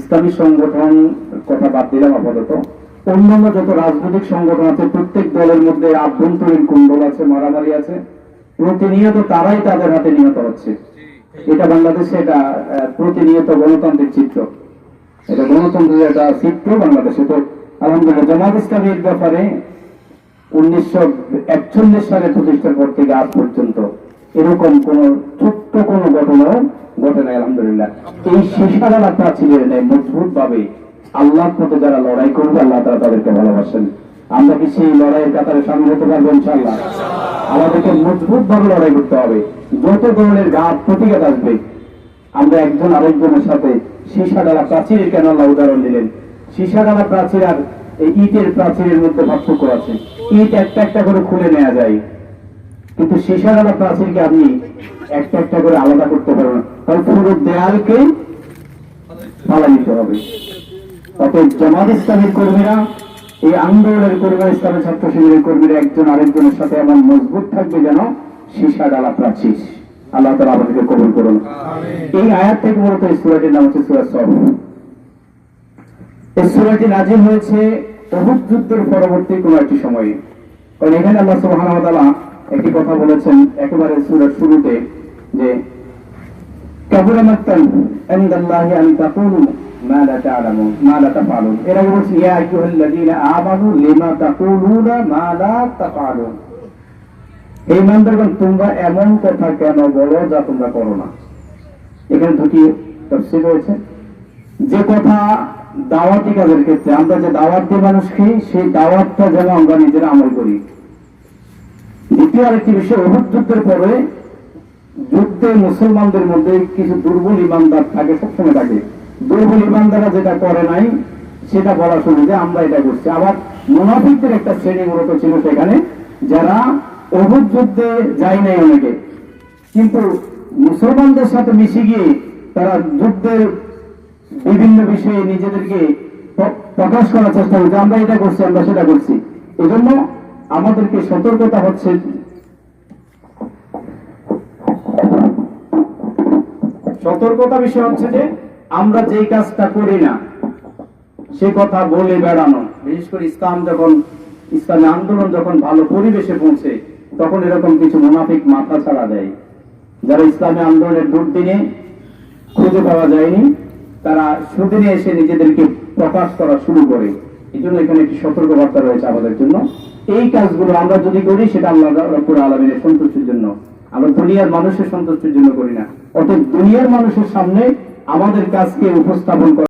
ইসলামী সংগঠন কথা বাদ দিলাম আপাতত, অন্যান্য যত রাজনৈতিক সংগঠন আছে প্রত্যেক দলের মধ্যে আভ্যন্তরীণ কুণ্ডল আছে, মারামারি আছে, প্রতিনিয়ত তারাই তাদের হাতে নিহত হচ্ছে। এটা বাংলাদেশে এটা প্রতিনিয়ত গণতান্ত্রিক চিত্র, এটা গণতন্ত্রের একটা চিত্র বাংলাদেশে। তো আলহামদুলিল্লাহ জামাত ইসলামীর ব্যাপারে 1941 সালে প্রতিষ্ঠার পর থেকে আজ পর্যন্ত এরকম কোন ছোট্ট কোন ঘটনা ঘটে নাই আলহামদুলিল্লাহ। এই শিশারালা প্রাচীরের নেই মজবুত ভাবে আল্লাহর পথে যারা লড়াই করবে আল্লাহ তাআলা তাদেরকে ভালোবাসেন। আমরা কি সেই লড়াইয়ের কাতারে সামিল হতে পারবো ইনশাআল্লাহ? আমাদেরকে মজবুত ভাবে লড়াই করতে হবে। যত ধরনের ঘাত প্রতিঘাত আসবে, আমরা একজন আরেকজনের সাথে শিশাডালা প্রাচীরের কেন আল্লাহ উদাহরণ দিলেন? শিশাডালা প্রাচীর আর এই ইটের প্রাচীরের মধ্যে পার্থক্য আছে। ইট একটা একটা করে খুলে নেওয়া যায়, কিন্তু শিশাডালা প্রাচীরকে আপনি একটা একটা করে আলাদা করতে পারবেন, তাহলে পুরো দেয়ালকে ফালা নিতে হবে। অতএব জামাত ইসলামের কর্মীরা, এই আন্দোলনের কর্মীরা, ইসলামের ছাত্র শিবিরের কর্মীরা একজন আরেকজনের সাথে এমন মজবুত থাকবে যেন শিশাডালা প্রাচীর। আল্লাহ তাআলা আমাদেরকে কবুল করুন। এই আয়াত থেকে মূলত এই সূরাটির নাম হচ্ছে সূরা সফ। এই সূরাটি নাযিল হয়েছে উহুদ যুদ্ধের পরবর্তী কোন একটি সময়ে। কারণ এখানে আল্লাহ সুবহানাহু ওয়া তাআলা একটি কথা বলেছেন একেবারে সূরার শুরুতে, যে কাবুরা মাক্তান ইনদাল্লাহি আন তাকুলু মা লা তা'লামুন মা লা তাফআলুন। এর আগে বলছে ইয়া আইয়ুহাল্লাযীনা আমানু লিমা তাকুলুনা মা লা তাফআলুন। এই ইমানদারগণ, তোমরা এমন কথা কেন বলো যা তোমরা করো না। এখানে দুটি তাফসীর রয়েছে। যে কথা দাওয়াতি কাজের ক্ষেত্রে আমরা যে দাওয়াত দিই মানুষকে, সেই দাওয়াতটা যেন আমরা নিজেরা আমল করি। দ্বিতীয় আরেকটি বিষয়, উহুদ যুদ্ধের পরে যুদ্ধে মুসলমানদের মধ্যে কিছু দুর্বল ইমানদার থাকে, সবসময় থাকে। দুর্বল ইমানদাররা যেটা করে নাই সেটা বলা শুনে যে আমরা এটা করছি। আবার মুনাফিকদের একটা শ্রেণী মূলত ছিল সেখানে, যারা উহুদ যুদ্ধে যায় নাই অনেকে, কিন্তু মুসলমানদের সাথে মিশে গিয়ে তারা যুদ্ধের বিভিন্ন বিষয়ে নিজেদেরকে প্রকাশ করার চেষ্টা করছে, আমরা এটা করছি, আমরা সেটা করছি। এই জন্য আমাদেরকে সতর্কতা হচ্ছে, সতর্কতা বিষয় হচ্ছে যে আমরা যেই কাজটা করি না সে কথা বলে বেড়ানো। বিশেষ করে ইসলামী আন্দোলন যখন ভালো পরিবেশে পৌঁছে, তখন এরকম কিছু মুনাফিক মাথা ছাড়া দেয়, যারা ইসলামী আন্দোলনের দুর্দিনে খুঁজে পাওয়া যায়নি, তারা সুদিনে এসে নিজেদেরকে প্রকাশ করা শুরু করে। এই জন্য এখানে একটি সতর্কবার্তা রয়েছে আমাদের জন্য। এই কাজগুলো আমরা যদি করি সেটা আল্লাহ রাব্বুল আলামিনের সন্তুষ্টির জন্য, আমরা দুনিয়ার মানুষের সন্তুষ্টির জন্য করি না। অতএব দুনিয়ার মানুষের সামনে আমাদের কাজকে উপস্থাপন